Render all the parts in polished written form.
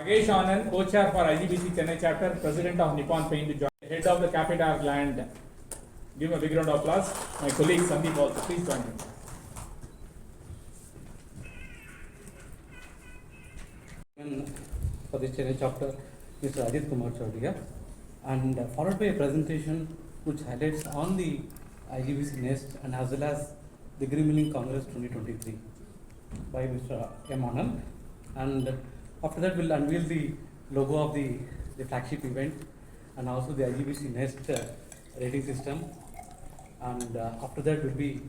Nagesh Anand, co-chair for IGBC Chennai chapter, president of Nippon Paint, head of the Capital Land. Give him a big round of applause. My colleague Sandeep also, please join me. For the Chennai chapter, Mr. Ajit Kumar Chaudhary, and followed by a presentation which highlights on the IGBC Nest and as well as the Green Building Congress 2023 by Mr. M. Anand. And after that, we'll unveil the logo of the flagship event and also the IGBC Nest rating system. And after that, we'll be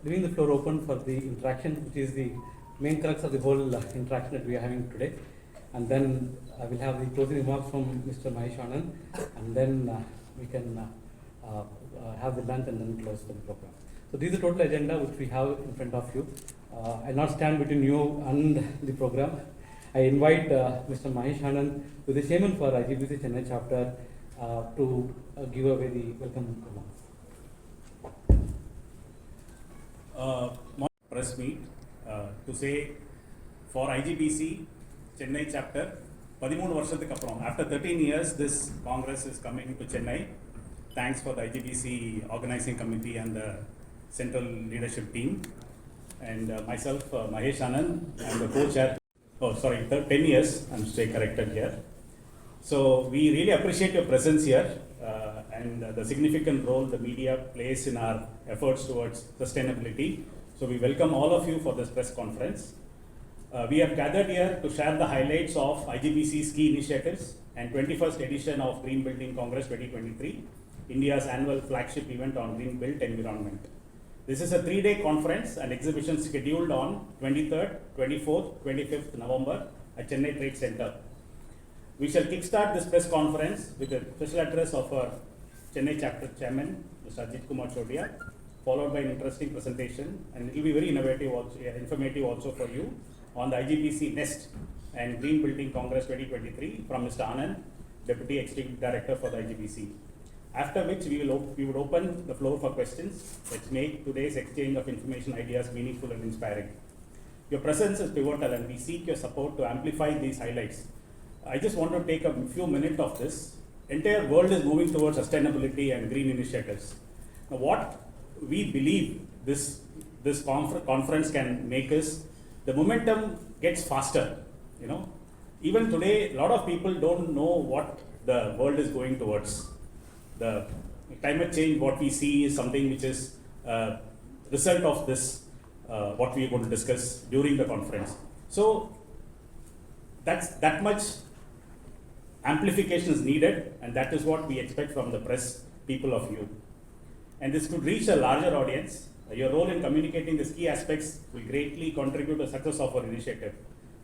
leaving the floor open for the interaction, which is the main crux of the whole interaction that we are having today. And then I will have the closing remarks from Mr. Mahesh Anand, and then we can have the lunch and then close the program. So this is the total agenda which we have in front of you. I'll not stand between you and the program. I invite Mr. Mahesh Anand, who is the chairman for IGBC Chennai chapter, to give away the welcome remarks. Press meet to say for IGBC Chennai chapter 13 வருஷத்துக்கு அப்புறம் after 13 years this congress is coming to Chennai. Thanks for the IGBC organizing committee and the central leadership team, and myself Mahesh Anand, I'm the co-chair. 10 years, I'm stay corrected here. So we really appreciate your presence here and the significant role the media plays in our efforts towards sustainability. So we welcome all of you for this press conference. We have gathered here to share the highlights of IGBC's key initiatives and 21st edition of Green Building Congress 2023, India's annual flagship event on green built environment. This is a 3-day conference and exhibition scheduled on 23rd, 24th, 25th November at Chennai Trade Center. We shall kickstart this press conference with a special address of our Chennai chapter chairman, Mr. Ajit Kumar Chaudhary, followed by an interesting presentation, and it will be very informative also for you on the IGBC Nest and Green Building Congress 2023 from Mr. Anand, Deputy Executive Director for the IGBC. After which we would open the floor for questions. Let's make today's exchange of information ideas meaningful and inspiring. Your presence is pivotal and we seek your support to amplify these highlights. I just want to take a few minutes of this. Entire world is moving towards sustainability and green initiatives. Now what we believe this conference can make is the momentum gets faster. Even today, a lot of people don't know what the world is going towards. The climate change, what we see is something which is a result of this, what we are going to discuss during the conference. So that much amplification is needed, and that is what we expect from the press people of you. And this could reach a larger audience. Your role in communicating these key aspects will greatly contribute to the success of our initiative.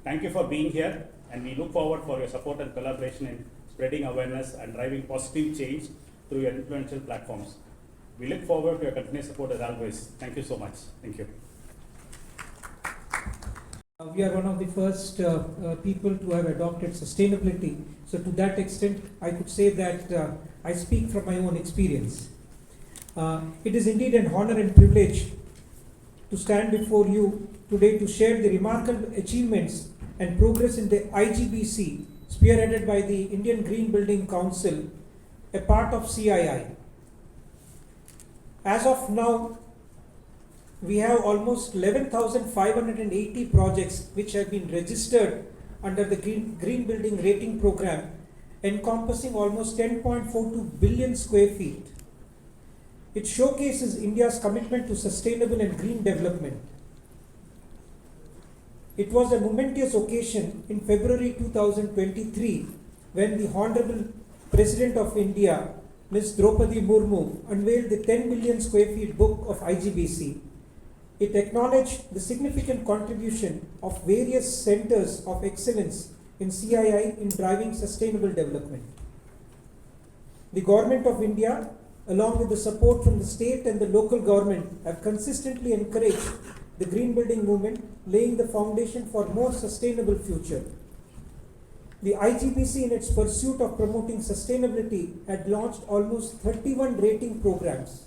Thank you for being here, and we look forward for your support and collaboration in spreading awareness and driving positive change through your influential platforms. We look forward to your continued support as always. Thank you so much. Thank you. We are one of the first people to have adopted sustainability. So to that extent, I could say that I speak from my own experience. It is indeed an honor and privilege to stand before you today to share the remarkable achievements and progress in the IGBC, spearheaded by the Indian Green Building Council, a part of CII. As of now, we have almost 11,580 projects which have been registered under the Green Building Rating Program, encompassing almost 10.42 billion square feet. It showcases India's commitment to sustainable and green development. It was a momentous occasion in February 2023 when the Honorable President of India, Ms. Draupadi Murmu, unveiled the 10 million square feet book of IGBC. It acknowledged the significant contribution of various centers of excellence in CII in driving sustainable development. The Government of India, along with the support from the state and the local government, have consistently encouraged the green building movement, laying the foundation for a more sustainable future. The IGBC, in its pursuit of promoting sustainability, had launched almost 31 rating programs.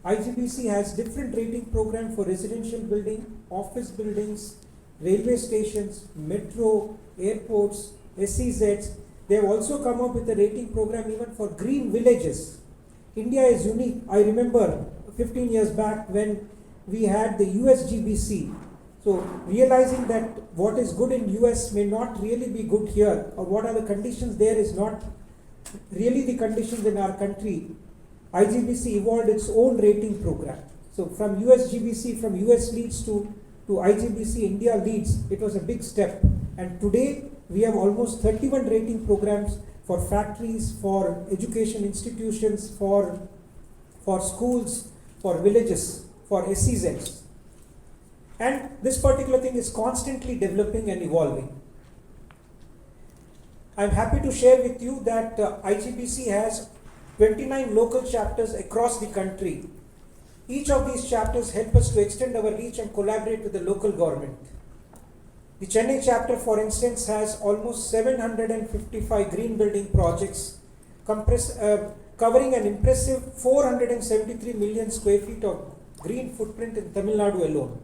IGBC has different rating programs for residential building, office buildings, railway stations, metro, airports, SEZs. They have also come up with a rating program even for green villages. India is unique. I remember 15 years back when we had the US GBC. So realizing that what is good in US may not really be good here, or what are the conditions there is not really the conditions in our country, IGBC evolved its own rating program. So from US GBC, from US leads to IGBC India leads, it was a big step. And today we have almost 31 rating programs for factories, for education institutions, for schools, for villages, for SEZs. And this particular thing is constantly developing and evolving. I'm happy to share with you that IGBC has 29 local chapters across the country. Each of these chapters help us to extend our reach and collaborate with the local government. The Chennai chapter, for instance, has almost 755 green building projects covering an impressive 473 million square feet of green footprint in Tamil Nadu alone.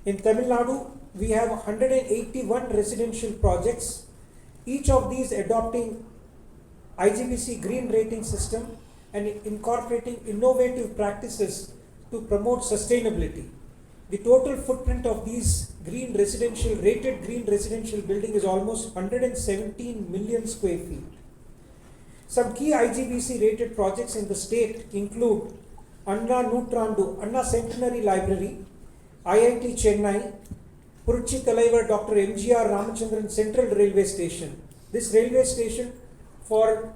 In Tamil Nadu, we have 181 residential projects, each of these adopting IGBC green rating system and incorporating innovative practices to promote sustainability. The total footprint of these rated green residential building is almost 117 million square feet. Some key IGBC rated projects in the state include Anna Centenary Library, IIT Chennai, Puruchi Talaivar Dr. MGR Ramachandran Central Railway Station. This railway station, for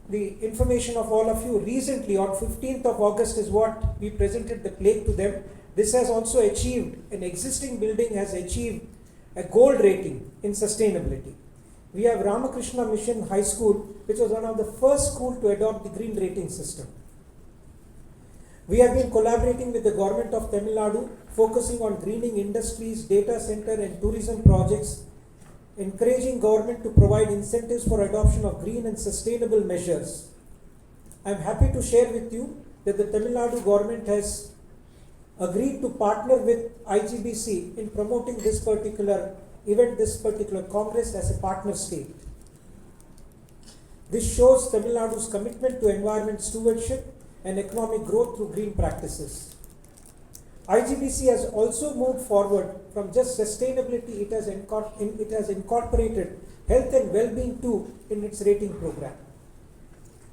the information of all of you, recently on 15th of August is what we presented the plaque to them. This has also achieved, an existing building has achieved a gold rating in sustainability. We have Ramakrishna Mission High School, which was one of the first schools to adopt the green rating system. We have been collaborating with the government of Tamil Nadu, focusing on greening industries, data center and tourism projects, encouraging government to provide incentives for adoption of green and sustainable measures. I am happy to share with you that the Tamil Nadu government has agreed to partner with IGBC in promoting this particular event, this particular Congress as a partner state. This shows Tamil Nadu's commitment to environment stewardship and economic growth through green practices. IGBC has also moved forward from just sustainability, it has incorporated health and well-being too in its rating program.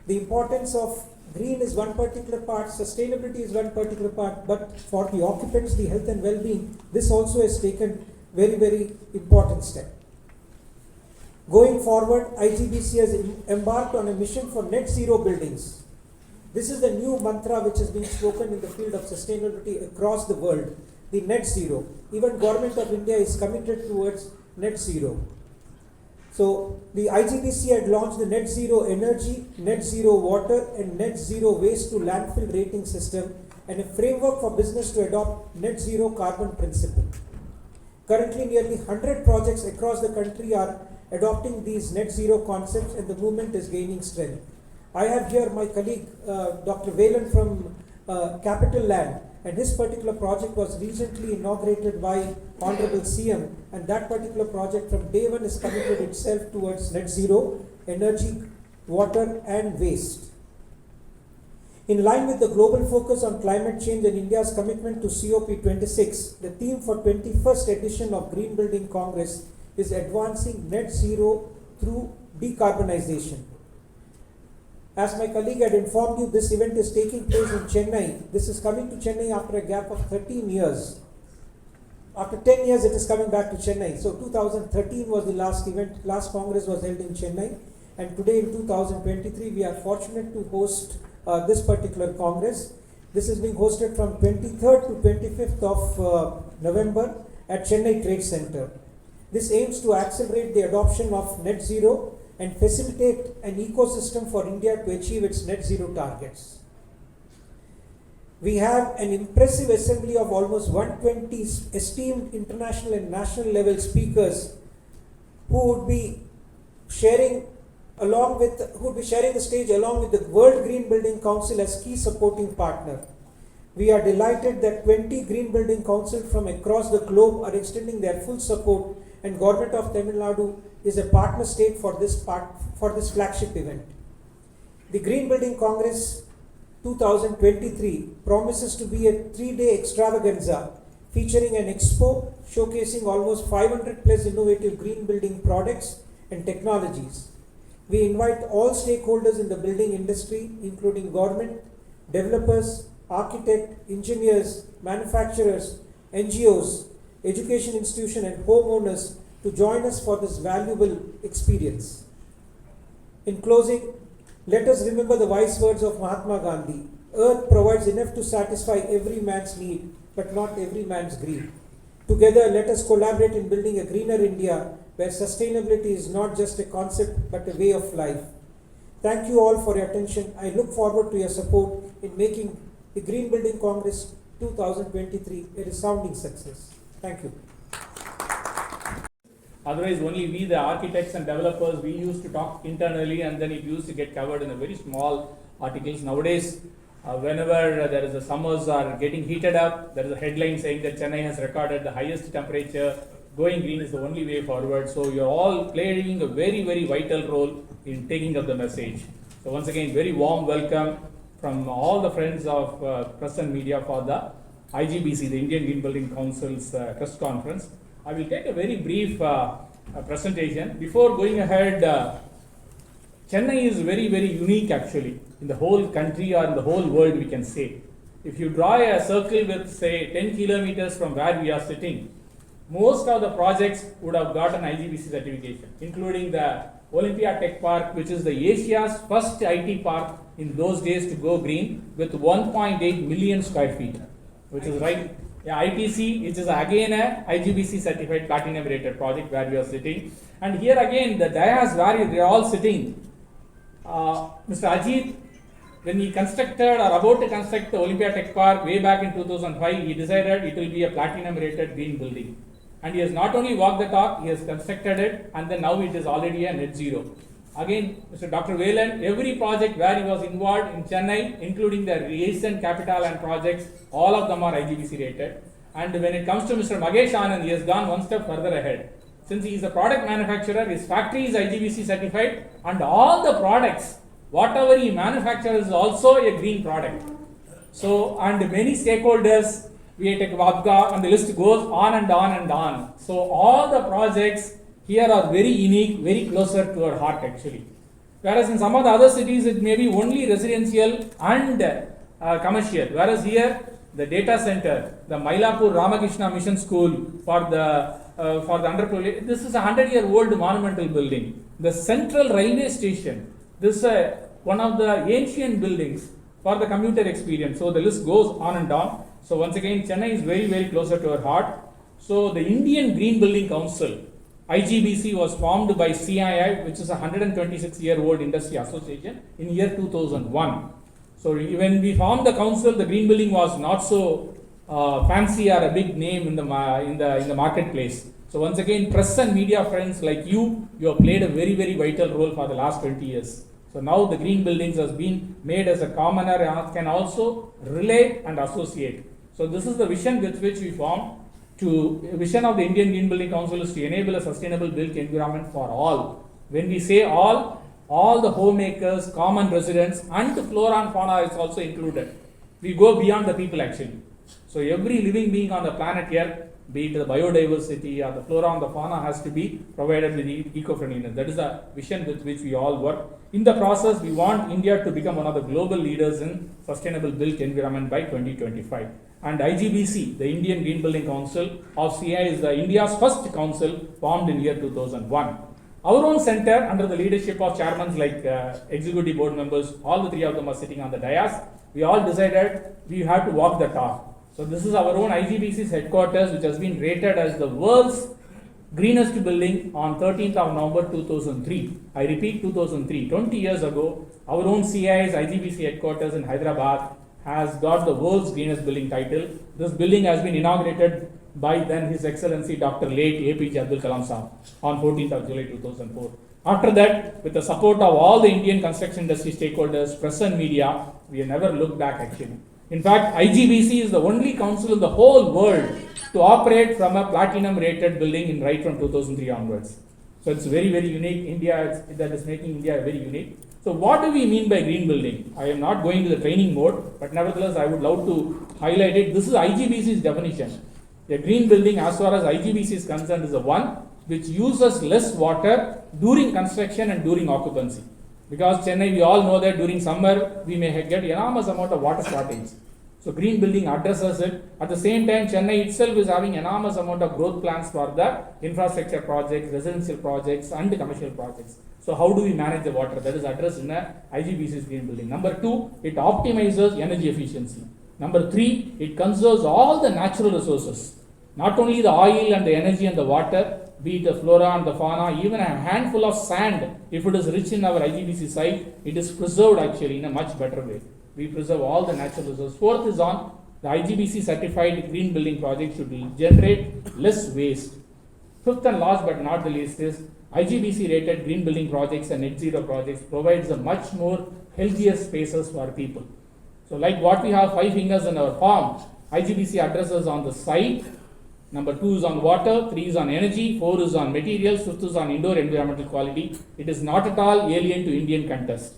The importance of green is one particular part, sustainability is one particular part, but for the occupants, the health and well-being, this also has taken very, very important step. Going forward, IGBC has embarked on a mission for net zero buildings. This is the new mantra which is being spoken in the field of sustainability across the world, the net zero. Even Government of India is committed towards net zero. So the IGBC had launched the net zero energy, net zero water and net zero waste to landfill rating system and a framework for business to adopt net zero carbon principle. Currently nearly 100 projects across the country are adopting these net zero concepts and the movement is gaining strength. I have here my colleague Dr. Velan from Capital Land, and his particular project was recently inaugurated by Honorable CM, and that particular project from day one is committed itself towards net zero, energy, water and waste. In line with the global focus on climate change and India's commitment to COP26, the theme for 21st edition of Green Building Congress is advancing net zero through decarbonization. As my colleague had informed you, this event is taking place in Chennai. This is coming to Chennai after a gap of 13 years. After 10 years, it is coming back to Chennai. So 2013 was the last event, last Congress was held in Chennai. And today in 2023, we are fortunate to host this particular Congress. This is being hosted from 23rd to 25th of November at Chennai Trade Center. This aims to accelerate the adoption of net zero and facilitate an ecosystem for India to achieve its net zero targets. We have an impressive assembly of almost 120 esteemed international and national level speakers who would be sharing the stage along with the World Green Building Council as key supporting partner. We are delighted that 20 green building councils from across the globe are extending their full support, and Government of Tamil Nadu is a partner state for this flagship event. The Green Building Congress 2023 promises to be a 3-day extravaganza featuring an expo showcasing almost 500 plus innovative green building products and technologies. We invite all stakeholders in the building industry, including government, developers, architects, engineers, manufacturers, NGOs, education institutions and homeowners to join us for this valuable experience. In closing, let us remember the wise words of Mahatma Gandhi. Earth provides enough to satisfy every man's need, but not every man's greed. Together, let us collaborate in building a greener India where sustainability is not just a concept but a way of life. Thank you all for your attention. I look forward to your support in making the Green Building Congress 2023 a resounding success. Thank you. Otherwise, only we, the architects and developers, we used to talk internally, and then it used to get covered in a very small articles. Nowadays, whenever there is a summers are getting heated up, there is a headline saying that Chennai has recorded the highest temperature. Going green is the only way forward. So you're all playing a very, very vital role in taking up the message. So once again, very warm welcome from all the friends of press and media for the IGBC, the Indian Green Building Council's press conference. I will take a very brief presentation. Before going ahead, Chennai is very, very unique actually in the whole country or in the whole world, we can say. If you draw a circle with say 10 kilometers from where we are sitting, most of the projects would have gotten IGBC certification, including the Olympia Tech Park, which is the Asia's first IT park in those days to go green with 1.8 million square feet, which is right. Yeah, ITC, which is again a IGBC certified platinum rated project where we are sitting. And here again, the dais where they are all sitting, Mr. Ajit, when he constructed or about to construct the Olympia Tech Park way back in 2005, he decided it will be a platinum rated green building. And he has not only walked the talk, he has constructed it, and then now it is already a net zero. Again, Mr. Dr. Velan, every project where he was involved in Chennai, including the recent capital and projects, all of them are IGBC rated. And when it comes to Mr. Magesh Anand, he has gone one step further ahead. Since he is a product manufacturer, his factory is IGBC certified, and all the products, whatever he manufactures is also a green product. So, and many stakeholders, we take Vabga, and the list goes on and on and on. So all the projects here are very unique, very closer to our heart actually. Whereas in some of the other cities, it may be only residential and commercial. Whereas here, the data center, the Mylapore Ramakrishna Mission School for the underprivileged, this is a 100-year-old monumental building. The Central Railway Station, this is one of the ancient buildings for the commuter experience. So the list goes on and on. So once again, Chennai is very, very closer to our heart. So the Indian Green Building Council, IGBC, was formed by CII, which is a 126-year-old industry association, in year 2001. So when we formed the council, the green building was not so fancy or a big name in the marketplace. So once again, press and media friends like you have played a very, very vital role for the last 20 years. So now the green buildings has been made as a commoner and can also relate and associate. So this is the vision with which we formed. Vision of the Indian Green Building Council is to enable a sustainable built environment for all. When we say all the homemakers, common residents, and the flora and fauna is also included. We go beyond the people actually. So every living being on the planet here, be it the biodiversity or the flora and the fauna, has to be provided with eco-friendliness. That is the vision with which we all work. In the process, we want India to become one of the global leaders in sustainable built environment by 2025. And IGBC, the Indian Green Building Council of CI, is the India's first council formed in year 2001. Our own center, under the leadership of chairmen like executive board members, all the three of them are sitting on the dais. We all decided we have to walk the talk. So this is our own IGBC's headquarters, which has been rated as the world's greenest building on 13th of November 2003. I repeat, 2003, 20 years ago, our own CI's IGBC headquarters in Hyderabad has got the world's greenest building title. This building has been inaugurated by then His Excellency Dr. late APJ Abdul Kalam Sahab on 14th of July 2004. After that, with the support of all the Indian construction industry stakeholders, press and media, we have never looked back actually. In fact, IGBC is the only council in the whole world to operate from a platinum rated building in right from 2003 onwards. So it's very, very unique. India, that is making India very unique. So what do we mean by green building? I am not going to the training mode, but nevertheless I would love to highlight it. This is IGBC's definition. A green building, as far as IGBC is concerned, is the one which uses less water during construction and during occupancy. Because Chennai, we all know that during summer we may get enormous amount of water shortage. So green building addresses it. At the same time, Chennai itself is having enormous amount of growth plans for the infrastructure projects, residential projects and commercial projects. So how do we manage the water? That is addressed in a IGBC's green building. Number 2, it optimizes energy efficiency. Number 3, it conserves all the natural resources. Not only the oil and the energy and the water, be it the flora and the fauna, even a handful of sand, if it is rich in our IGBC site, it is preserved actually in a much better way. We preserve all the natural resources. 4th is on the IGBC certified green building project should generate less waste. 5th and last but not the least is IGBC rated green building projects and net zero projects provides a much more healthier spaces for people. So like what we have 5 fingers in our palm, IGBC addresses on the site. Number 2 is on water, 3 is on energy, 4 is on materials, 5th is on indoor environmental quality. It is not at all alien to Indian context.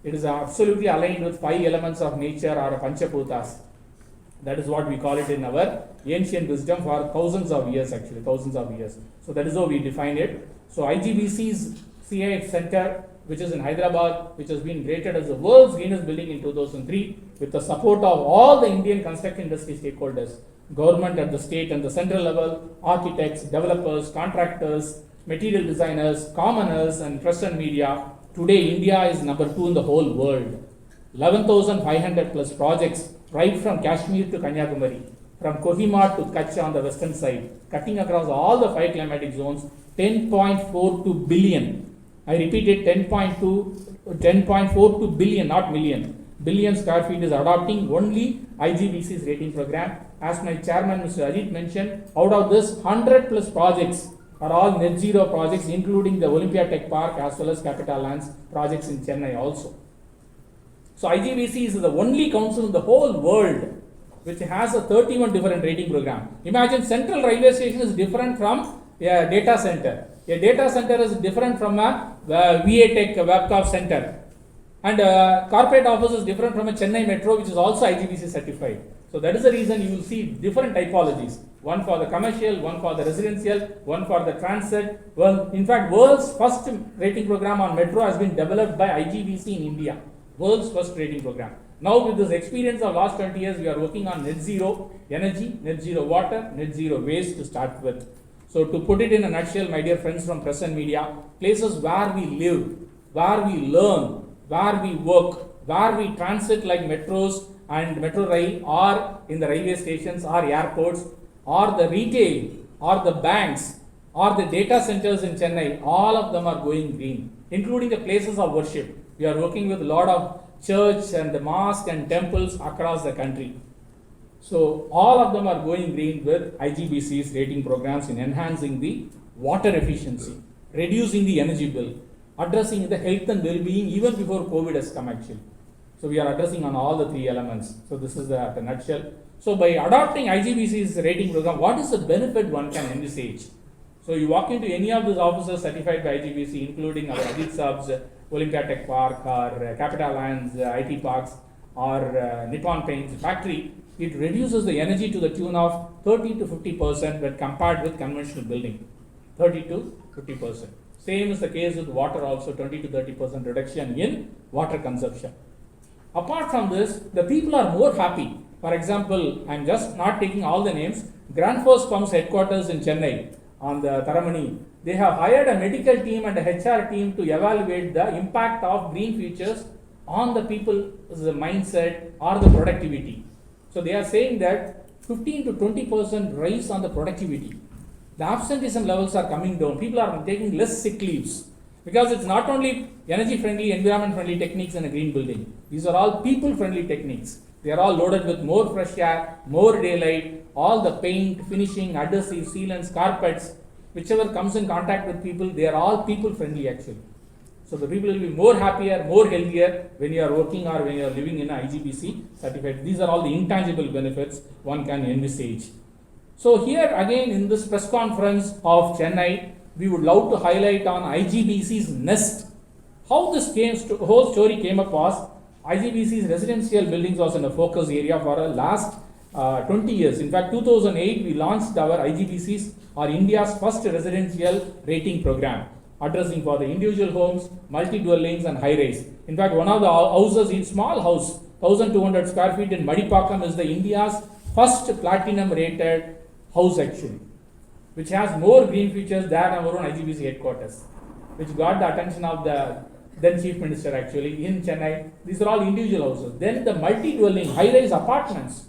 It is absolutely aligned with 5 elements of nature or Panchaputas. That is what we call it in our ancient wisdom for thousands of years actually, thousands of years. So that is how we define it. So IGBC's CIX Center, which is in Hyderabad, which has been rated as the world's greenest building in 2003 with the support of all the Indian construction industry stakeholders. Government at the state and the central level, architects, developers, contractors, material designers, commoners and press and media. Today India is number 2 in the whole world. 11,500 plus projects right from Kashmir to Kanyakumari, from Kohima to Kutch on the western side, cutting across all the 5 climatic zones, 10.42 billion. I repeat it, 10.42 billion, not million. Billion square feet is adopting only IGBC's rating program. As my chairman Mr. Ajit mentioned, out of this 100 plus projects are all net zero projects, including the Olympia Tech Park as well as Capital Lands projects in Chennai also. So IGBC is the only council in the whole world which has a 31 different rating program. Imagine Central Railway Station is different from a data center. A data center is different from a VA Tech Webcom Center. And corporate office is different from a Chennai Metro, which is also IGBC certified. So that is the reason you will see different typologies. One for the commercial, one for the residential, one for the transit. Well, in fact, world's first rating program on metro has been developed by IGBC in India. World's first rating program. Now with this experience of last 20 years, we are working on net zero energy, net zero water, net zero waste to start with. So to put it in a nutshell, my dear friends from press and media, places where we live, where we learn, where we work, where we transit like metros and metro rail, or in the railway stations or airports, or the retail, or the banks, or the data centers in Chennai, all of them are going green, including the places of worship. We are working with a lot of church and mosque and temples across the country. So all of them are going green with IGBC's rating programs in enhancing the water efficiency, reducing the energy bill, addressing the health and well-being even before COVID has come actually. So we are addressing on all the 3 elements. So this is the nutshell. So by adopting IGBC's rating program, what is the benefit one can envisage? So you walk into any of these offices certified by IGBC, including our Ajit Saab's Olympia Tech Park or Capital Lands, IT Parks or Nippon Paint's factory, it reduces the energy to the tune of 30 to 50% when compared with conventional building. 30 to 50%. Same is the case with water also, 20 to 30% reduction in water consumption. Apart from this, the people are more happy. For example, I am just not taking all the names. Grand Force Pumps headquarters in Chennai on the Taramani, they have hired a medical team and a HR team to evaluate the impact of green features on the people's mindset or the productivity. So they are saying that 15 to 20% rise on the productivity. The absenteeism levels are coming down. People are taking less sick leaves because it's not only energy friendly, environment friendly techniques in a green building. These are all people friendly techniques. They are all loaded with more fresh air, more daylight, all the paint, finishing, adhesive, sealants, carpets, whichever comes in contact with people, they are all people friendly actually. So the people will be more happier, more healthier when you are working or when you are living in a IGBC certified. These are all the intangible benefits one can envisage. So here again in this press conference of Chennai, we would love to highlight on IGBC's Nest. How this whole story came up was IGBC's residential buildings was in a focus area for the last 20 years. In fact, 2008 we launched our IGBC's or India's first residential rating program, addressing for the individual homes, multi-dwellings and high-rise. In fact, one of the houses in small house, 1200 square feet in Madipakam is the India's first platinum rated house actually, which has more green features than our own IGBC headquarters, which got the attention of the then Chief Minister actually in Chennai. These are all individual houses. Then the multi-dwelling, high-rise apartments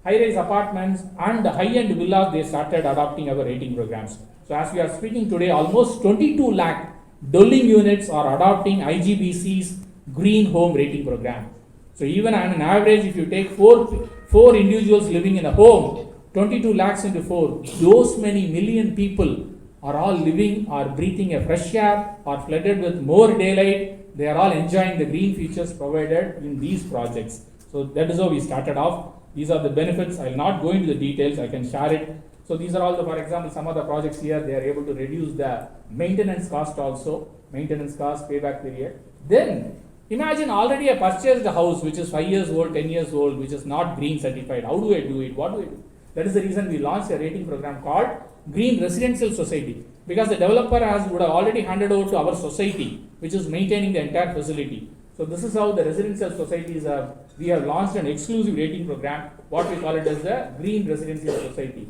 and the high-end villas, they started adopting our rating programs. So as we are speaking today, almost 22 lakh dwelling units are adopting IGBC's Green Home Rating Program. So even on an average, if you take four individuals living in a home, 22 lakhs into 4, those many million people are all living or breathing a fresh air or flooded with more daylight. They are all enjoying the green features provided in these projects. So that is how we started off. These are the benefits. I will not go into the details. I can share it. So these are all the, for example, some of the projects here, they are able to reduce the maintenance cost also, maintenance cost, payback period. Then imagine already I purchased a house which is 5 years old, 10 years old, which is not green certified. How do I do it? What do I do? That is the reason we launched a rating program called Green Residential Society, because the developer would have already handed over to our society, which is maintaining the entire facility. So this is how the residential societies are. We have launched an exclusive rating program, what we call it as the Green Residential Society.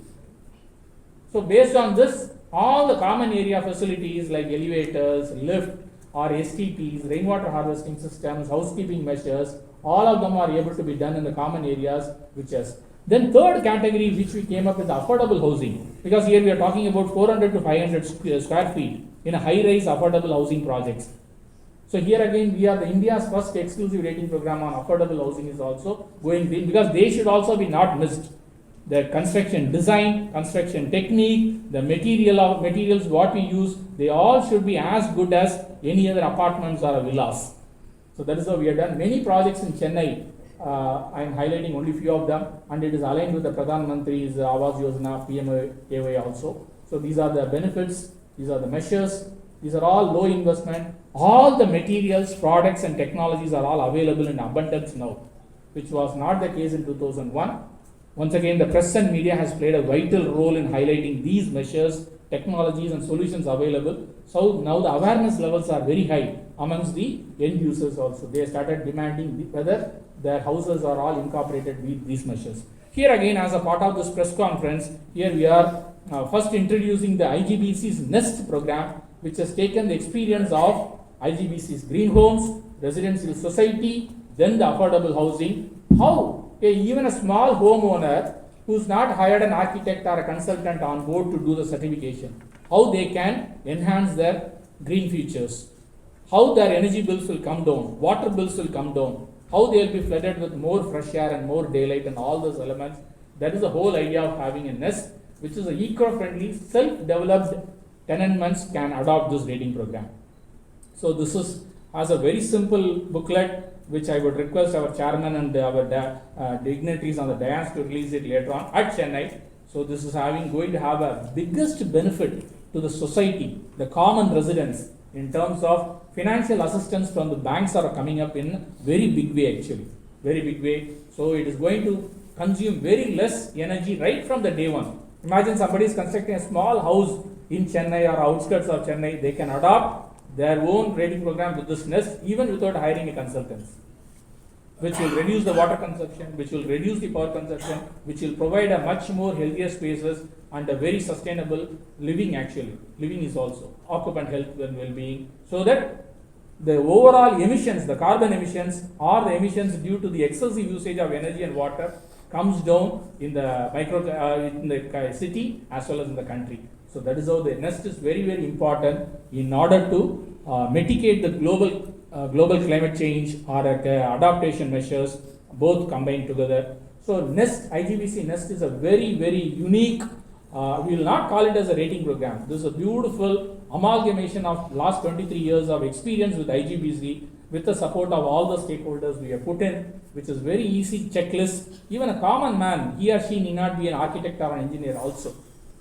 So based on this, all the common area facilities like elevators, lift or STPs, rainwater harvesting systems, housekeeping measures, all of them are able to be done in the common areas which is. Then third category which we came up with affordable housing, because here we are talking about 400 to 500 square feet in a high-rise affordable housing projects. So here again we are the India's first exclusive rating program on affordable housing is also going green, because they should also be not missed. The construction design, construction technique, the materials what we use, they all should be as good as any other apartments or villas. So that is how we have done many projects in Chennai. I am highlighting only few of them, and it is aligned with the Pradhan Mantri's Awas Yojana, PMAY also. So these are the benefits, these are the measures, these are all low investment. All the materials, products and technologies are all available in abundance now, which was not the case in 2001. Once again, the press and media has played a vital role in highlighting these measures, technologies and solutions available. So now the awareness levels are very high amongst the end users also. They started demanding whether their houses are all incorporated with these measures. Here again, as a part of this press conference, here we are first introducing the IGBC's Nest program, which has taken the experience of IGBC's Green Homes, Residential Society, then the affordable housing. How even a small homeowner who's not hired an architect or a consultant on board to do the certification, how they can enhance their green features, how their energy bills will come down, water bills will come down, how they will be flooded with more fresh air and more daylight and all those elements. That is the whole idea of having a Nest, which is an eco-friendly, self-developed tenements can adopt this rating program. So this is as a very simple booklet, which I would request our chairman and our dignitaries on the dais to release it later on at Chennai. So this is going to have a biggest benefit to the society, the common residents, in terms of financial assistance from the banks are coming up in very big way actually, very big way. So it is going to consume very less energy right from the day one. Imagine somebody is constructing a small house in Chennai or outskirts of Chennai, they can adopt their own rating program with this Nest even without hiring a consultant, which will reduce the water consumption, which will reduce the power consumption, which will provide a much more healthier spaces and a very sustainable living actually. Living is also occupant health and well-being, so that the overall emissions, the carbon emissions or the emissions due to the excessive usage of energy and water comes down in the in the city as well as in the country. So that is how the Nest is very, very important in order to mitigate the global climate change or adaptation measures, both combined together. So Nest, IGBC Nest is a very, very unique, we will not call it as a rating program. This is a beautiful amalgamation of last 23 years of experience with IGBC, with the support of all the stakeholders we have put in, which is very easy checklist. Even a common man, he or she need not be an architect or an engineer also,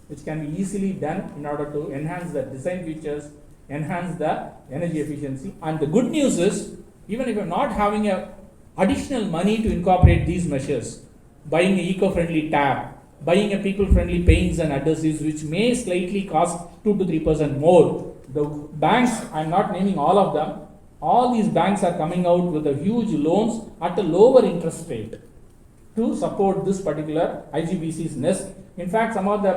which can be easily done in order to enhance the design features, enhance the energy efficiency. And the good news is, even if you're not having a additional money to incorporate these measures, buying an eco-friendly tab, buying a people-friendly paints and adhesives, which may slightly cost 2 to 3% more. The banks, I'm not naming all of them, all these banks are coming out with a huge loans at a lower interest rate to support this particular IGBC's Nest. In fact, some of the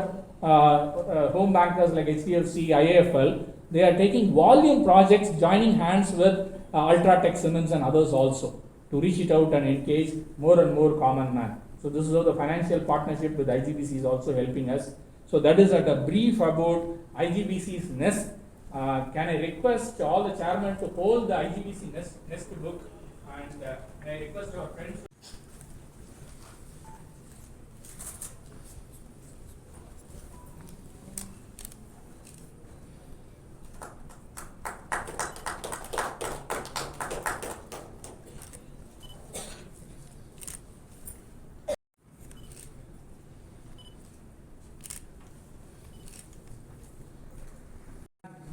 home bankers like HDFC, IAFL, they are taking volume projects, joining hands with Ultratech Cements and others also to reach it out and engage more and more common man. So this is how the financial partnership with IGBC is also helping us. So that is at a brief about IGBC's Nest. Can I request all the chairmen to hold the IGBC Nest book, and can I request our friends.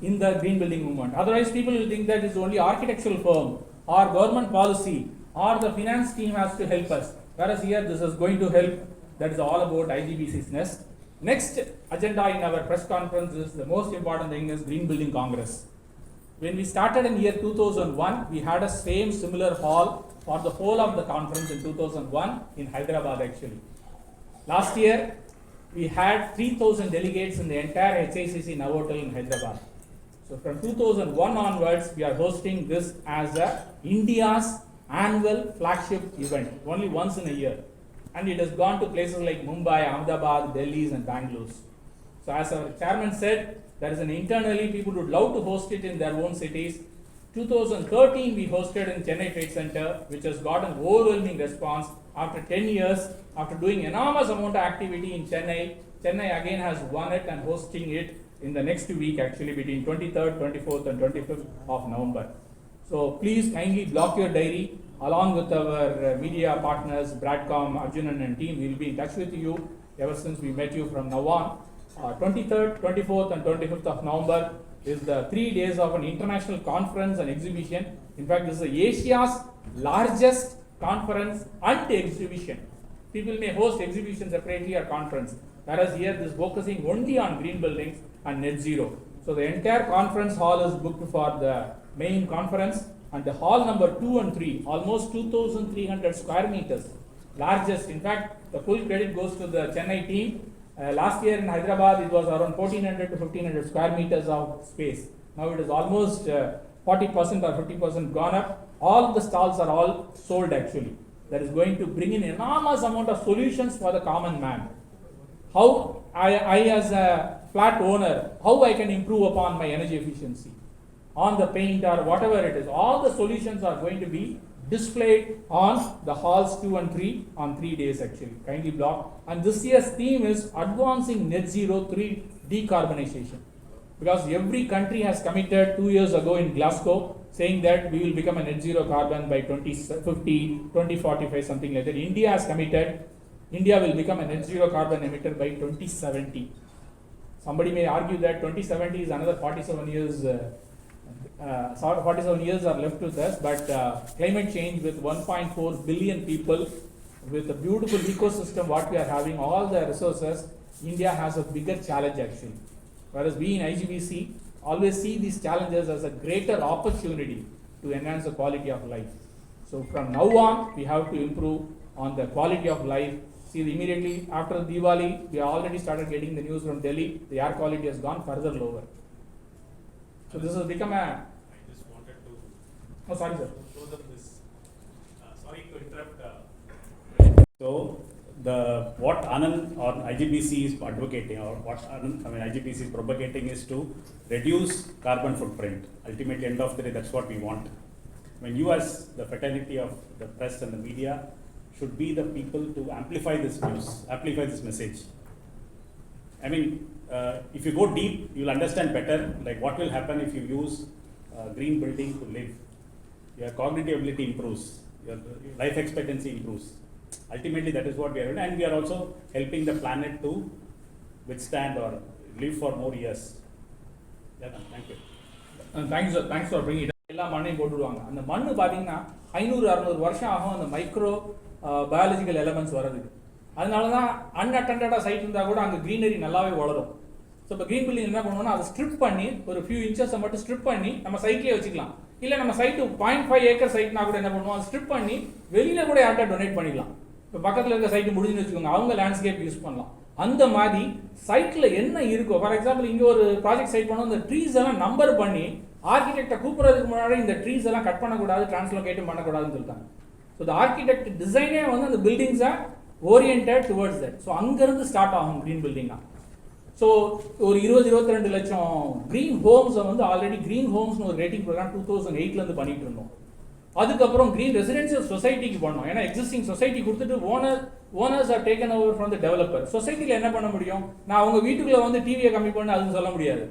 In the green building movement. Otherwise, people will think that it's only architectural firm or government policy or the finance team has to help us. Whereas here, this is going to help. That is all about IGBC's Nest. Next agenda in our press conference is the most important thing is Green Building Congress. When we started in year 2001, we had a similar hall for the whole of the conference in 2001 in Hyderabad actually. Last year, we had 3,000 delegates in the entire HICC Novotel in Hyderabad. So from 2001 onwards, we are hosting this as India's annual flagship event, only once in a year. And it has gone to places like Mumbai, Ahmedabad, Delhi and Bangalore. So as our chairman said, there is an internally, people would love to host it in their own cities. 2013, we hosted in Chennai Trade Center, which has got an overwhelming response. After 10 years, after doing enormous amount of activity in Chennai, Chennai again has won it and hosting it in the next week actually between 23rd, 24th and 25th of November. So please kindly block your diary along with our media partners, Bradcom, Arjunan and team. We will be in touch with you ever since we met you from now on. 23rd, 24th and 25th of November is the 3 days of an international conference and exhibition. In fact, this is Asia's largest conference and exhibition. People may host exhibition separately or conference, whereas here this is focusing only on green buildings and net zero. So the entire conference hall is booked for the main conference, and the hall number 2 and 3, almost 2,300 square meters, largest. In fact, the full credit goes to the Chennai team. Last year in Hyderabad, it was around 1,400 to 1,500 square meters of space. Now it is almost 40% or 50% gone up. All the stalls are all sold actually. That is going to bring in enormous amount of solutions for the common man. How I as a flat owner, how I can improve upon my energy efficiency on the paint or whatever it is. All the solutions are going to be displayed on the halls 2 and 3 on 3 days actually. Kindly block. And this year's theme is advancing net zero through decarbonization. Because every country has committed 2 years ago in Glasgow saying that we will become a net zero carbon by 2050, 2045, something like that. India has committed, India will become a net zero carbon emitter by 2070. Somebody may argue that 2070 is another 47 years. 47 years are left with us, but climate change with 1.4 billion people, with a beautiful ecosystem, what we are having, all the resources, India has a bigger challenge actually. Whereas we in IGBC always see these challenges as a greater opportunity to enhance the quality of life. So from now on, we have to improve on the quality of life. See, immediately after Diwali, we already started getting the news from Delhi, the air quality has gone further lower. So this has become a. I just wanted to. Oh, sorry, sir. Show them this. Sorry to interrupt. So what Anand or IGBC is advocating, or what IGBC is propagating, is to reduce carbon footprint. Ultimately, end of the day, that's what we want. When you, as the fraternity of the press and the media, should be the people to amplify this news, amplify this message. I mean, if you go deep, you will understand better like what will happen if you use green building to live. Your cognitive ability improves, your life expectancy improves. Ultimately, that is what we are doing, and we are also helping the planet to withstand or live for more years. Yeah, thank you. Thanks for bringing it. எல்லா மண்ணையும் போட்டுடுவாங்க. அந்த மண்ணு பார்த்தீங்கன்னா 500-600 வருஷம் ஆகும் அந்த micro biological elements வர்றதுக்கு. அதனால தான் அன்அட்டண்டடாக சைட் இருந்தால் கூட அங்கே க்ரீனரி நல்லாவே வளரும். ஸோ இப்போ க்ரீன் பில்டிங் என்ன பண்ணுவோம்னா அதை ஸ்ட்ரிப் பண்ணி ஒரு ஃபியூ இன்ச்சஸை மட்டும் ஸ்ட்ரிப் பண்ணி நம்ம சைட்லேயே வச்சுக்கலாம். இல்லை நம்ம சைட்டு 0.5 ஏக்கர் சைட்னா கூட என்ன பண்ணுவோம், அதை ஸ்ட்ரிப் பண்ணி வெளியில் கூட யார்கிட்ட டொனேட் பண்ணிக்கலாம். இப்போ பக்கத்தில் இருக்க சைட்டு முடிஞ்சுன்னு வச்சுக்கோங்க, அவங்க லேண்ட்ஸ்கேப் யூஸ் பண்ணலாம். அந்த மாதிரி சைட்டில் என்ன இருக்கோ, ஃபார் எக்ஸாம்பிள் இங்கே ஒரு ப்ராஜெக்ட் சைட் பண்ணோம், இந்த ட்ரீஸ் எல்லாம் நம்பர் பண்ணி ஆர்கிடெக்டை கூப்பிட்றதுக்கு முன்னாடி இந்த ட்ரீஸ் எல்லாம் கட் பண்ணக்கூடாது, டிரான்ஸ்லோகேட்டும் பண்ணக்கூடாதுன்னு சொல்லிட்டாங்க. ஸோ இந்த ஆர்கிடெக்ட் டிசைனே வந்து அந்த பில்டிங்ஸை ஓரியன்டட் டுவர்ட்ஸ் தட். ஸோ அங்கேருந்து ஸ்டார்ட் ஆகும் க்ரீன் பில்டிங்காக. ஸோ ஒரு 20-22 லட்சம் க்ரீன் ஹோம்ஸை வந்து ஆல்ரெடி க்ரீன் ஹோம்ஸ்னு ஒரு ரேட்டிங் ப்ரோக்ராம் 2008 பண்ணிட்டு இருந்தோம். அதுக்கப்புறம் க்ரீன் ரெசிடென்ஷியல் சொசைட்டிக்கு பண்ணோம். ஏன்னா எக்ஸிஸ்டிங் சொசைட்டி கொடுத்துட்டு owners are taken over from the developer. சொசைட்டியில் என்ன பண்ண முடியும், நான் அவங்க வீட்டுக்குள்ளே வந்து டிவியை கம்மி பண்ண அதுன்னு சொல்ல முடியாது.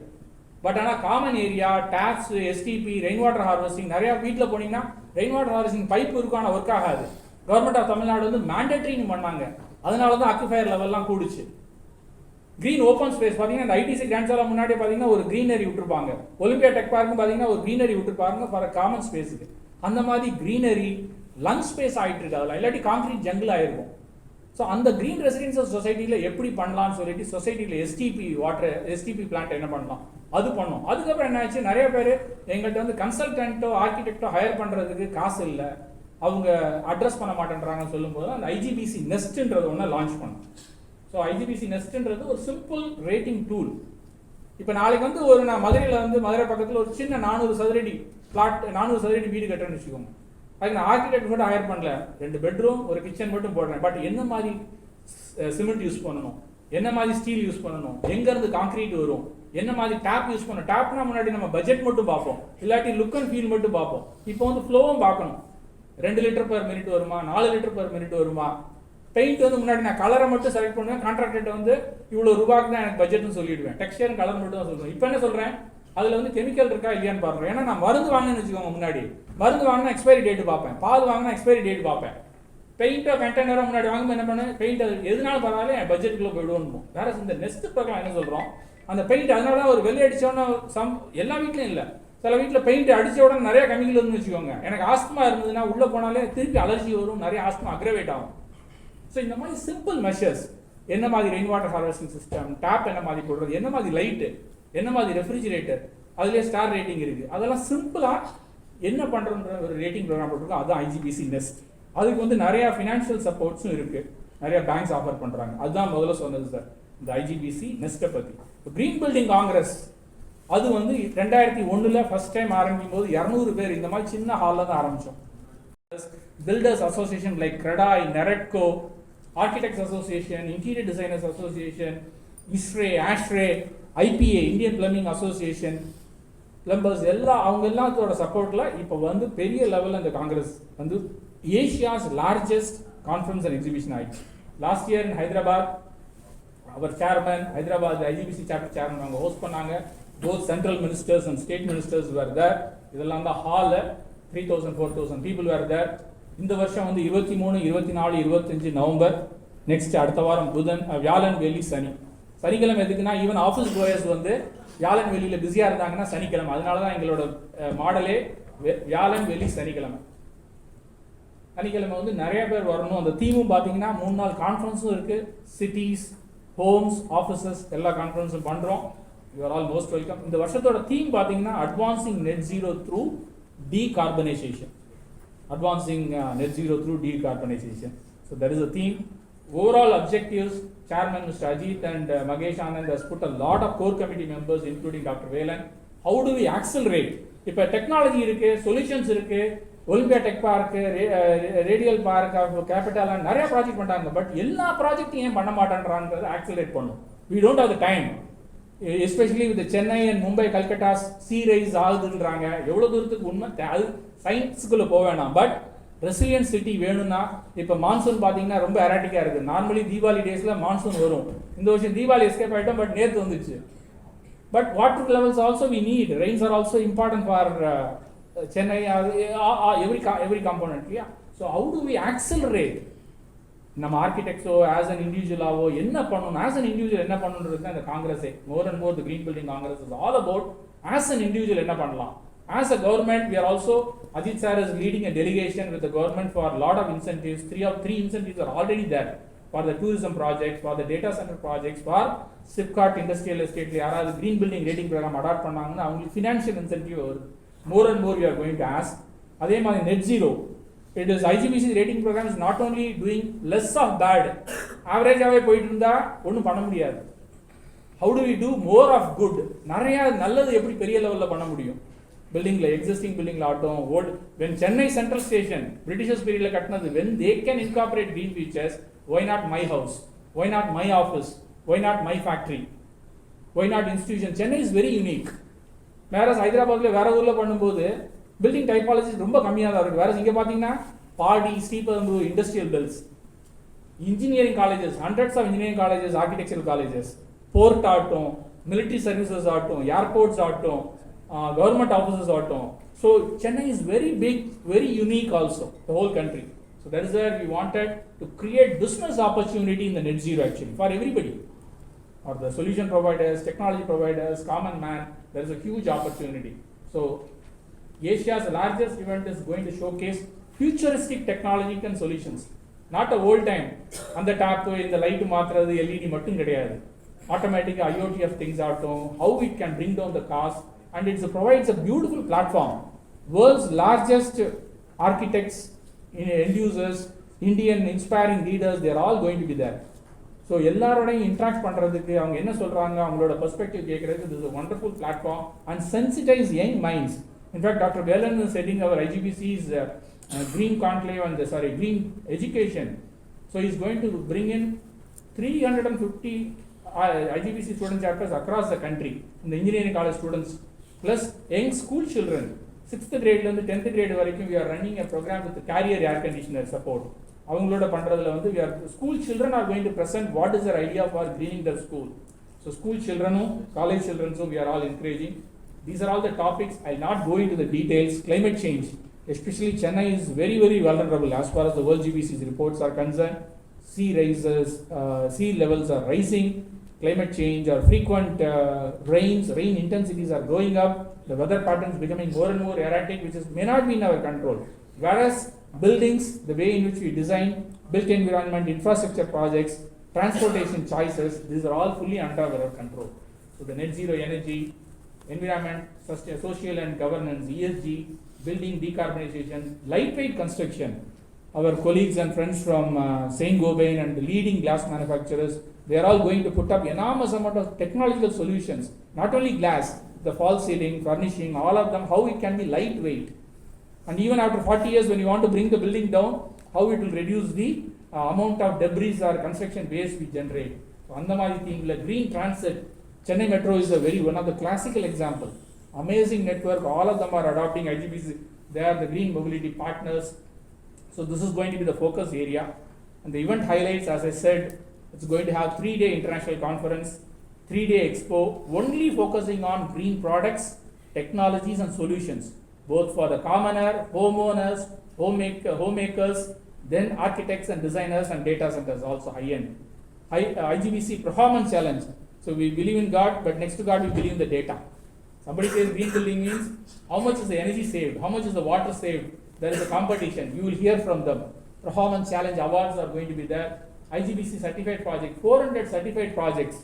பட் ஆனால் common area, taps, STP, rain water harvesting, நிறையா வீட்டில் போனீங்கன்னா ரெயின் வாட்டர் ஹார்வெஸ்டிங் பைப் இருக்கான ஒர்க் ஆகாது. கவர்மெண்ட் ஆஃப் தமிழ்நாடு வந்து மேண்டேட்ரின்னு பண்ணாங்க. அதனால தான் அக்யூஃபயர் லெவல்லாம் கூடுச்சு. க்ரீன் ஓப்பன் ஸ்பேஸ் பார்த்தீங்கன்னா இந்த ஐடிசி கிராண்ட்ஸால முன்னாடி பார்த்தீங்கன்னா ஒரு க்ரீனரி விட்டுருப்பாங்க. ஒலிம்பியா டெக் பார்க்கும் பார்த்தீங்கன்னா ஒரு க்ரீனரி விட்டுருப்பாங்க ஃபார் காமன் ஸ்பேஸுக்கு. அந்த மாதிரி க்ரீனரி லங் ஸ்பேஸ் ஆகிட்டு இருக்கு. அதில் இல்லாட்டி கான்கிரீட் ஜங்கிள் ஆயிருக்கும். ஸோ அந்த க்ரீன் ரெசிடென்ஷியல் சொசைட்டியில் எப்படி பண்ணலாம்னு சொல்லிட்டு சொசைட்டியில் எஸ்டிபி பிளான்ட் என்ன பண்ணலாம் அது பண்ணோம். அதுக்கப்புறம் என்ன ஆச்சு, நிறைய பேர் எங்கள்கிட்ட வந்து கன்சல்டன்ட்டோ ஆர்கிடெக்டோ ஹையர் பண்ணுறதுக்கு காசு இல்லை, அவங்க அட்ரஸ் பண்ண மாட்டேன்றாங்கன்னு சொல்லும்போது அந்த ஐஜிபிசி நெஸ்ட்ன்றது ஒன்று லான்ச் பண்ணோம். ஸோ ஐஜிபிசி நெஸ்ட்ன்றது ஒரு சிம்பிள் ரேட்டிங் டூல். இப்போ நாளைக்கு வந்து நான் மதுரையில் வந்து மதுரை பக்கத்தில் ஒரு சின்ன 400 சதுரடி பிளாட் 400 சதுரடி வீடு கட்டுறேன்னு வச்சுக்கோங்க. அதுக்கு நான் ஆர்கிடெக்ட் மட்டும் ஹையர் பண்ணல, 2 பெட்ரூம் ஒரு கிச்சன் மட்டும் போடுறேன். பட் என்ன மாதிரி சிமெண்ட் யூஸ் பண்ணணும், என்ன மாதிரி ஸ்டீல் யூஸ் பண்ணணும், எங்கேருந்து கான்கிரீட் வரும், என்ன மாதிரி டேப் யூஸ் பண்ணணும். டேப்னா முன்னாடி நம்ம பட்ஜெட் மட்டும் பார்ப்போம், இல்லாட்டி லுக் அண்ட் ஃபீல் மட்டும் பார்ப்போம். இப்போ வந்து ஃப்ளோவும் பார்க்கணும். 2 லிட்டர் per minute வருமா, 4 லிட்டர் per minute வருமா. பெயிண்ட் வந்து முன்னாடி நான் கலரை மட்டும் செலக்ட் பண்ணுவேன், கான்ட்ராக்டர்கிட்ட வந்து இவ்வளோ ரூபாய்க்கு தான் எனக்கு பட்ஜெட்னு சொல்லிடுவேன். டெக்ஸ்டர் கலர் மட்டும் தான் சொல்லுவேன். இப்போ என்ன சொல்கிறேன், அதில் வந்து கெமிக்கல் இருக்கா இல்லையான்னு பார்க்குறேன். ஏன்னா நான் மருந்து வாங்கினேன்னு வச்சுக்கோங்க, முன்னாடி மருந்து வாங்கினா எக்ஸ்பைரி டேட் பார்ப்பேன், பால் வாங்கினா எக்ஸ்பைரி டேட் பார்ப்பேன். பெயிண்டோ கண்டெய்னராக முன்னாடி வாங்கும்போது என்ன பண்ணேன், பெயிண்ட் அது எதுனாலும் பரவாயில்ல என் பட்ஜெட்டுக்குள்ளே போயிடுவோம். வேற இந்த நெஸ்ட் பார்க்கலாம் என்ன சொல்கிறோம், அந்த பெயிண்ட் அதனால தான் ஒரு வெள்ளை அடித்தோன்னா எல்லா வீட்லையும் இல்லை, சில வீட்டில் பெயிண்ட் அடித்த உடனே நிறைய கெமிக்கல் இருந்துன்னு வச்சுக்கோங்க. எனக்கு ஆஸ்துமா இருந்ததுன்னா உள்ளே போனாலே திருப்பி அலர்ஜி வரும், நிறைய ஆஸ்துமா அக்ரவேட் ஆகும். ஸோ இந்த மாதிரி சிம்பிள் மெஷர்ஸ், என்ன மாதிரி rain water harvesting system, tap என்ன மாதிரி போடுறது, என்ன மாதிரி லைட்டு, என்ன மாதிரி ரெஃப்ரிஜிரேட்டர், அதுலேயே ஸ்டார் ரேட்டிங் இருக்குது, அதெல்லாம் சிம்பிளாக என்ன பண்ணுறன்ற ஒரு ரேட்டிங் ப்ரோக்ராம் போட்டிருக்கோம். அதுதான் ஐஜிபிசி நெஸ்ட். அதுக்கு வந்து நிறையா ஃபினான்ஷியல் சப்போர்ட்ஸும் இருக்குது, நிறையா பேங்க்ஸ் ஆஃபர் பண்ணுறாங்க. அதுதான் முதல்ல சொன்னது சார் இந்த ஐஜிபிசி நெஸ்ட்டை பற்றி. க்ரீன் பில்டிங் காங்கிரஸ் அது வந்து 2001 ஃபர்ஸ்ட் டைம் ஆரம்பிக்கும் போது 200 பேர் இந்த மாதிரி சின்ன ஹாலில் தான் ஆரம்பித்தோம். Builders association like CREDAI, NAREDCO, architects association, interior designers association, ISHRAE, ASHRAE, IPA, Indian plumbing association, plumbers எல்லாம் அவங்க எல்லாத்தோட சப்போர்ட்டில் இப்போ வந்து பெரிய லெவலில் இந்த காங்கிரஸ் வந்து Asia's largest conference and exhibition ஆயிடுச்சு. Last year in Hyderabad our chairman, Hyderabad IGBC chapter chairman அவங்க ஹோஸ்ட் பண்ணாங்க. Both central ministers and state ministers were there. இதெல்லாம் தான் ஹாலில் 3000-4000 பீப்புள் வேர் தேர். இந்த வருஷம் வந்து 23, 24, 25 நவம்பர், நெக்ஸ்ட் அடுத்த வாரம் புதன், வியாழன், வெள்ளி, சனி. சனிக்கிழமை எதுக்குன்னா ஈவன் ஆஃபீஸ் கோயர்ஸ் வந்து வியாழன் வெளியில் பிஸியாக இருந்தாங்கன்னா சனிக்கிழமை. அதனால தான் எங்களோட மாடலே வியாழன், வெள்ளி, சனிக்கிழமை. சனிக்கிழமை வந்து நிறைய பேர் வரணும். அந்த தீமும் பார்த்தீங்கன்னா 3 நாள் கான்ஃபரன்ஸும் இருக்குது. சிட்டிஸ், ஹோம்ஸ், ஆஃபீஸஸ் எல்லா கான்ஃபரன்ஸும் பண்ணுறோம். You are all most welcome. இந்த வருஷத்தோட தீம் பார்த்தீங்கன்னா advancing net zero through decarbonization. Advancing net zero through decarbonization. So that is the theme. Overall objectives, Chairman Mr. Ajit and Magesh Anand has put a lot of core committee members including Dr. Velan. How do we accelerate? இப்போ technology இருக்கு, solutions இருக்கு, Olympia Tech Park, radial park, capital நிறைய project பண்ணுறாங்க. But எல்லா ப்ராஜெக்ட்டும் ஏன் பண்ண மாட்டேன்றாங்கிறத ஆக்சிலரேட் பண்ணும். we don't have the time. Especially with Chennai and Mumbai, Calcutta sea rise ஆகுதுன்றாங்க. எவ்வளோ தூரத்துக்கு உண்மை அது சயின்ஸுக்குள்ளே போக வேணாம். பட் ரெசிலியன்ட் சிட்டி வேணும்னா இப்போ மான்சூன் பார்த்தீங்கன்னா ரொம்ப எராட்டிக்காக இருக்குது. நார்மலி தீபாவளி டேஸில் மான்சூன் வரும். இந்த வருஷம் தீபாவளி எஸ்கேப் ஆகிட்டோம், பட் நேற்று வந்துச்சு. But water levels also we need. Rains are also important for Chennai, every component. Yeah. So how do we accelerate? நம்ம ஆர்கிடெக்ட்ஸோ ஆஸ் அன் இண்டிவிஜுவலாவோ என்ன பண்ணணும், ஆஸ் அன் இண்டிவிஜுவல் என்ன பண்ணணுன்றது தான் இந்த காங்கிரஸே. More and more the green building congress is all about as an individual என்ன பண்ணலாம். As a government, we are also, Ajit sir is leading a delegation with the government for a lot of incentives. Three incentives are already there for the tourism projects, for the data center projects, for Sipcot industrial estate. யாராவது green building rating program adopt பண்ணாங்கன்னா அவங்களுக்கு financial incentive வருது. More and more we are going to ask. அதே மாதிரி net zero. It is IGBC rating program is not only doing less of bad, average-ஆவே போயிட்டு இருந்தா ஒன்றும் பண்ண முடியாது. How do we do more of good? நிறைய நல்லது எப்படி பெரிய லெவலில் பண்ண முடியும்? பில்டிங்ல எக்ஸிஸ்டிங் பில்டிங்ல ஆகட்டும், old when Chennai central station britishers பீரியட்ல கட்டினது, when they can incorporate green features, why not my house, why not my office, why not my factory, why not institution? Chennai is very unique. வேற ஹைதராபாத்ல வேற ஊர்ல பண்ணும்போது பில்டிங் டைப்பாலஜி ரொம்ப கம்மியாக தான் இருக்கு. வேற இங்க பாத்தீங்கன்னா Padi, Sriperumbudur industrial belts, engineering colleges, hundreds of engineering colleges, architectural colleges, port ஆகட்டும், மிலிட்ரி சர்வீசஸ் ஆகட்டும், ஏர்போர்ட்ஸ் ஆகட்டும், government offices ஆகட்டும். So Chennai is very big, very unique also, the whole country. So that is where we wanted to create business opportunity in the net zero actually for everybody, or the solution providers, technology providers, common man. There is a huge opportunity. So Asia's largest event is going to showcase futuristic technology and solutions. Not a old time, and the tap in the light மாத்துறது LED மட்டும் கிடையாது. Automatic IoT of things ஆகட்டும், how it can bring down the cost. And it provides a beautiful platform. World's largest architects, end users, Indian inspiring leaders, they are all going to be there. So எல்லாரோடையும் interact பண்றதுக்கு அவங்க என்ன சொல்றாங்க, அவங்களோட perspective கேட்கறதுக்கு this is a wonderful platform and sensitize young minds. In fact, Dr. Velan is heading our IGBC's green conclave and green education. So he is going to bring in 350 IGBC student chapters across the country in the engineering college students. Plus young school children, 6th grade to 10th grade வரைக்கும் we are running a program with carrier air conditioner support. அவங்களோட பண்றதுல வந்து we are, school children are going to present what is their idea for greening their school. So school children, college children, so we are all encouraging. These are all the topics. I'll not go into the details. Climate change, especially Chennai is very, very vulnerable as far as the World GBC's reports are concerned. Sea rises, sea levels are rising. Climate change or frequent rain intensities are going up, the weather patterns becoming more and more erratic, which may not be in our control. Whereas buildings, the way in which we design, built environment, infrastructure projects, transportation choices, these are all fully under our control. So the net zero energy, environment, social and governance, ESG, building decarbonization, lightweight construction. Our colleagues and friends from Saint-Gobain and the leading glass manufacturers, they are all going to put up enormous amount of technological solutions, not only glass, the false ceiling, furnishing, all of them, how it can be lightweight. And even after 40 years, when you want to bring the building down, how it will reduce the amount of debris or construction waste we generate. So, andamari thing, like green transit, Chennai Metro is one of the classical example. Amazing network, all of them are adopting IGBC. They are the green mobility partners. So this is going to be the focus area. And the event highlights, as I said, it's going to have 3-day international conference, 3-day expo, only focusing on green products, technologies and solutions, both for the commoner, homeowners, homemakers, then architects and designers and data centers, also high-end. IGBC performance challenge. So we believe in God, but next to God we believe in the data. Somebody says green building means how much is the energy saved, how much is the water saved. There is a competition, you will hear from them. Performance challenge awards are going to be there. IGBC certified project, 400 certified projects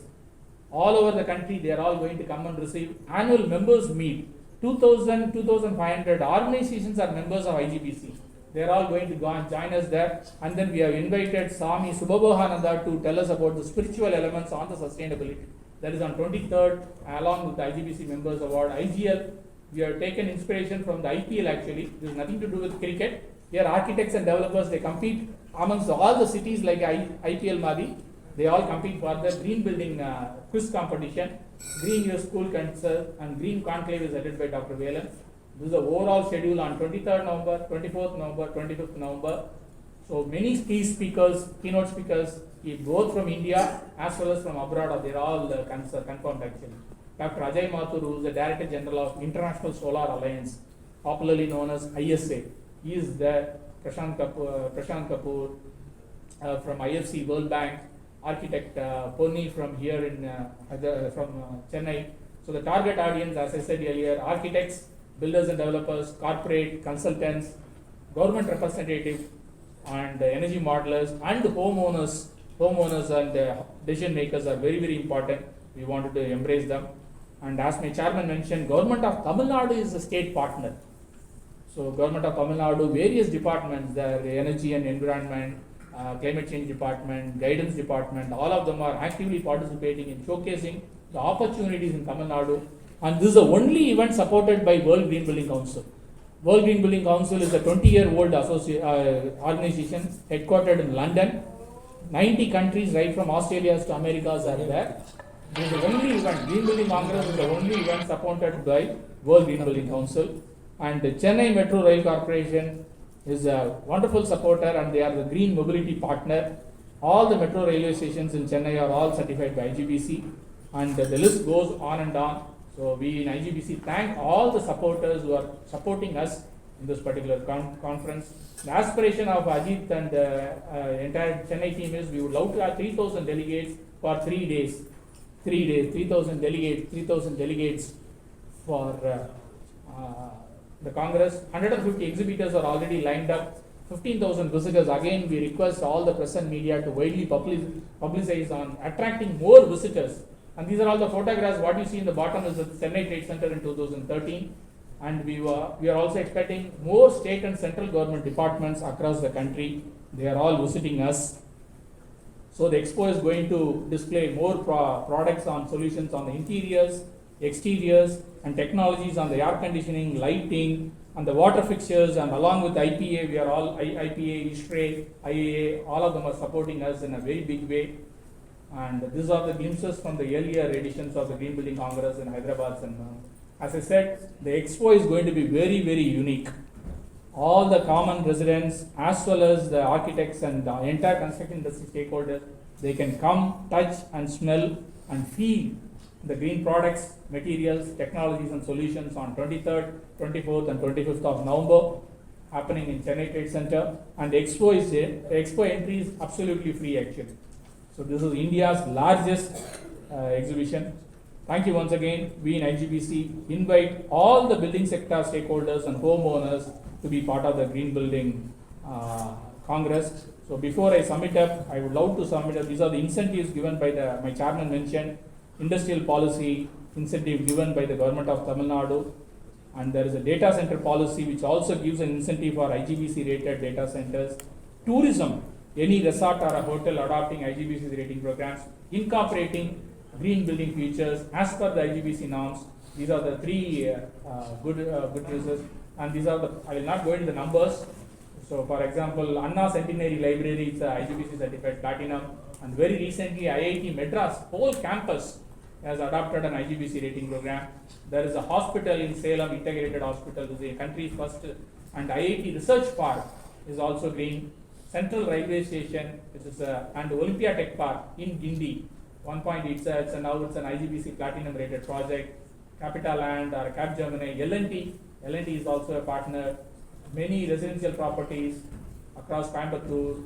all over the country, they are all going to come and receive. Annual members meet, 2,500 organizations are members of IGBC. They are all going to go and join us there. And then we have invited Swami Subhabohananda to tell us about the spiritual elements on the sustainability. That is on 23rd, along with the IGBC members award. IGL, we have taken inspiration from the IPL actually. This is nothing to do with cricket. Here architects and developers, they compete amongst all the cities like IPL Madi. They all compete for the green building quiz competition. Green Your School Concert and Green Conclave is headed by Dr. Velan. This is the overall schedule on 23rd November, 24th November, 25th November. So many key speakers, keynote speakers, both from India as well as from abroad, they're all confirmed actually. Dr. Ajay Mathur, who is the Director General of International Solar Alliance, popularly known as ISA, he is there. Prashant Kapoor from IFC World Bank, architect Ponni from here in from Chennai. So the target audience, as I said earlier, architects, builders and developers, corporate, consultants, government representatives, and energy modelers, and homeowners and decision makers are very, very important. We wanted to embrace them. And as my chairman mentioned, Government of Tamil Nadu is a state partner. So Government of Tamil Nadu, various departments, the energy and environment, climate change department, guidance department, all of them are actively participating in showcasing the opportunities in Tamil Nadu. And this is the only event supported by World Green Building Council. World Green Building Council is a 20-year-old organization headquartered in London. 90 countries, right from Australia to Americas, are there. This is the only event. Green Building Congress is the only event supported by World Green Building Council. And the Chennai Metro Rail Corporation is a wonderful supporter, and they are the green mobility partner. All the metro railway stations in Chennai are all certified by IGBC, and the list goes on and on. So we in IGBC thank all the supporters who are supporting us in this particular conference. The aspiration of Ajit and the entire Chennai team is we would love to have 3,000 delegates for 3 days. 3 days, 3,000 delegates for the Congress. 150 exhibitors are already lined up. 15,000 visitors. Again, we request all the press and media to widely publicize on attracting more visitors. And these are all the photographs. What you see in the bottom is the Chennai Trade Center in 2013. And we are also expecting more state and central government departments across the country. They are all visiting us. So the expo is going to display more products on solutions on the interiors, exteriors, and technologies on the air conditioning, lighting, and the water fixtures. And along with IPA, we are all IPA, ISTRE, IAA, all of them are supporting us in a very big way. And these are the glimpses from the earlier editions of the Green Building Congress in Hyderabad. And as I said, the expo is going to be very, very unique. All the common residents, as well as the architects and the entire construction industry stakeholders, they can come, touch, and smell and feel the green products, materials, technologies, and solutions on 23rd, 24th, and 25th of November, happening in Chennai Trade Center. And the expo entry is absolutely free actually. So this is India's largest exhibition. Thank you once again. We in IGBC invite all the building sector stakeholders and homeowners to be part of the Green Building Congress. So before I sum it up, I would love to sum it up. These are the incentives given by my chairman mentioned. Industrial policy incentive given by the Government of Tamil Nadu. And there is a data center policy which also gives an incentive for IGBC rated data centers. Tourism. Any resort or a hotel adopting IGBC rating programs, incorporating green building features as per the IGBC norms. These are the three good uses, and these are the. I will not go into the numbers. So, for example, Anna Centenary Library is IGBC certified platinum, and very recently IIT Madras whole campus has adopted an IGBC rating program. There is a hospital in Salem, integrated hospital, is the country's first, and IIT Research Park is also green. Central Railway Station, which is and Olympia Tech Park in Guindy, 1 point it's now it's an IGBC platinum rated project. Capitaland or Capgemini, L&T is also a partner. Many residential properties across Coimbatore.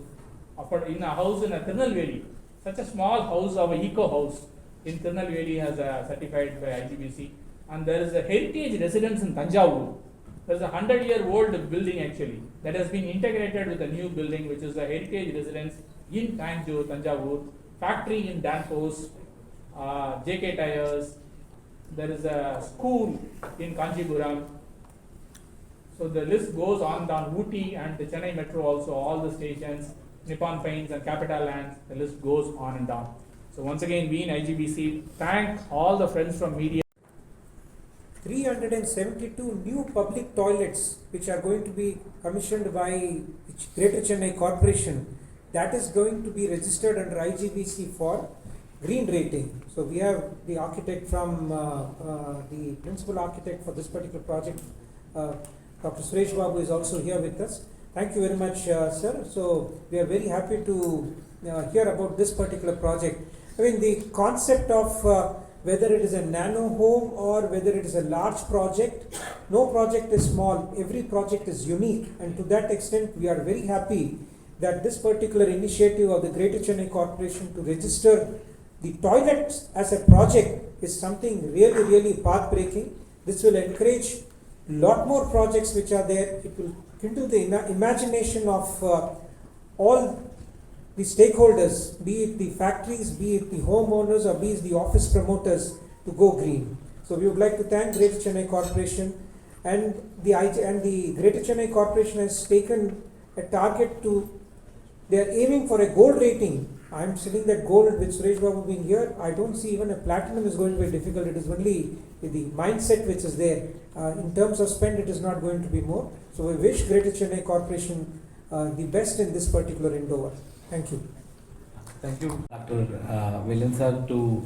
In a house in a Tirunelveli, such a small house of a eco house in Tirunelveli has certified by IGBC. And there is a heritage residence in Tanjavur. There is a 100-year-old building actually that has been integrated with a new building, which is a heritage residence in Tanjavur, factory in Danfoss, JK Tires. There is a school in Kanchipuram. So the list goes on down. Ooty and the Chennai Metro also, all the stations, Nippon Paints and Capitaland, the list goes on and on. So once again, we in IGBC thank all the friends from media. 372 new public toilets which are going to be commissioned by Greater Chennai Corporation, that is going to be registered under IGBC for green rating. So we have the architect from the principal architect for this particular project, Dr. Suresh Babu is also here with us. Thank you very much, sir. So we are very happy to hear about this particular project. I mean, the concept of whether it is a nano home or whether it is a large project, no project is small, every project is unique, and to that extent we are very happy that this particular initiative of the Greater Chennai Corporation to register the toilets as a project is something really, really path-breaking. This will encourage a lot more projects which are there. It will kindle the imagination of all the stakeholders, be it the factories, be it the homeowners, or be it the office promoters, to go green. So we would like to thank Greater Chennai Corporation, and the Greater Chennai Corporation has taken a target to, they are aiming for a gold rating. I am selling that gold with Suresh Babu being here. I don't see even a platinum is going to be difficult. It is only the mindset which is there. In terms of spend, it is not going to be more. So we wish Greater Chennai Corporation the best in this particular endeavor. Thank you. Thank you, Dr. William sir, to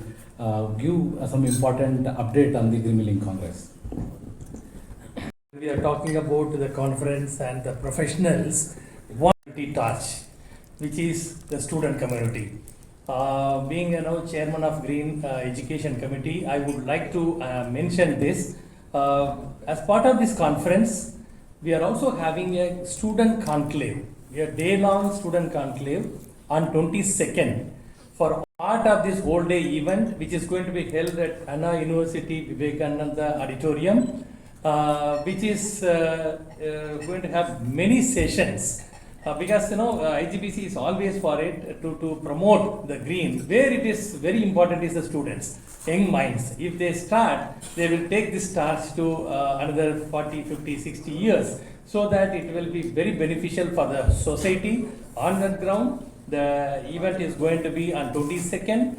give some important update on the Green Milling Congress. We are talking about the conference and the professionals, one touch, which is the student community. Being chairman of Green Education Committee, I would like to mention this. As part of this conference, we are also having a student conclave, a day-long student conclave on 22nd for part of this whole day event, which is going to be held at Anna University Vivekananda Auditorium, which is going to have many sessions. Because IGBC is always for it to promote the green. Where it is very important is the students, young minds. If they start, they will take this torch to another 40, 50, 60 years, so that it will be very beneficial for the society on the ground. The event is going to be on 22nd,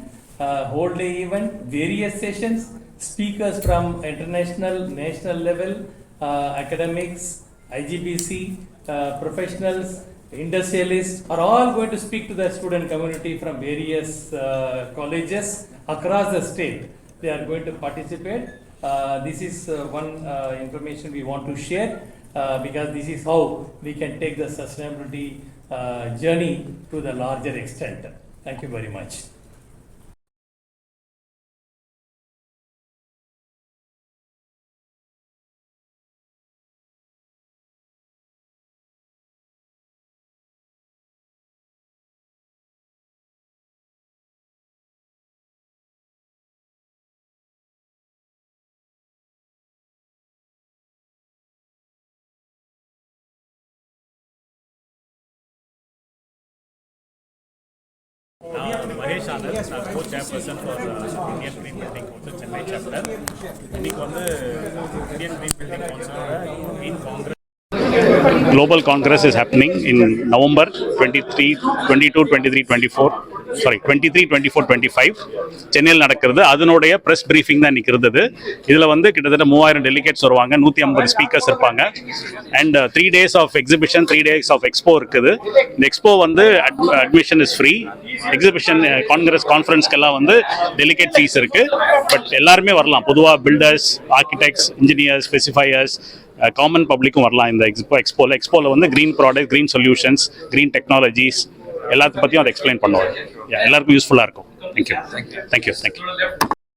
whole day event, various sessions, speakers from international, national level, academics, IGBC, professionals, industrialists are all going to speak to the student community from various colleges across the state. They are going to participate. This is one information we want to share because this is how we can take the sustainability journey to the larger extent. Thank you very much. Mahesh Anand, co-chairperson for Indian Green Building Council Chennai chapter. இன்னைக்கு வந்து Indian Green Building Council Green Congress Global Congress is happening in November 23, 22, 23, 24. Sorry, 23, 24, 25 சென்னையில் நடக்கிறது. அதனுடைய press briefing தான் இன்னைக்கு இருந்தது. இதில் வந்து கிட்டத்தட்ட 3000 டெலிகேட்ஸ் வருவாங்க, 150 ஸ்பீக்கர்ஸ் இருப்பாங்க. And 3 days of exhibition, 3 days of expo இருக்குது. இந்த எக்ஸ்போ வந்து அட்மிஷன் இஸ் ஃப்ரீ. எக்ஸிபிஷன் கான்ஃபரன்ஸ்க்கெல்லாம் வந்து டெலிகேட் ஃபீஸ் இருக்கு. பட் எல்லாருமே வரலாம். பொதுவாக builders, architects, engineers, specifiers, common பப்ளிக்கும் வரலாம். இந்த எக்ஸ்போவில் வந்து green product, green solutions, green technologies எல்லாத்த பற்றியும் அதை எக்ஸ்பிளைன் பண்ணுவாங்க. எல்லாருக்கும் யூஸ்ஃபுல்லாக இருக்கும். தேங்க்யூ.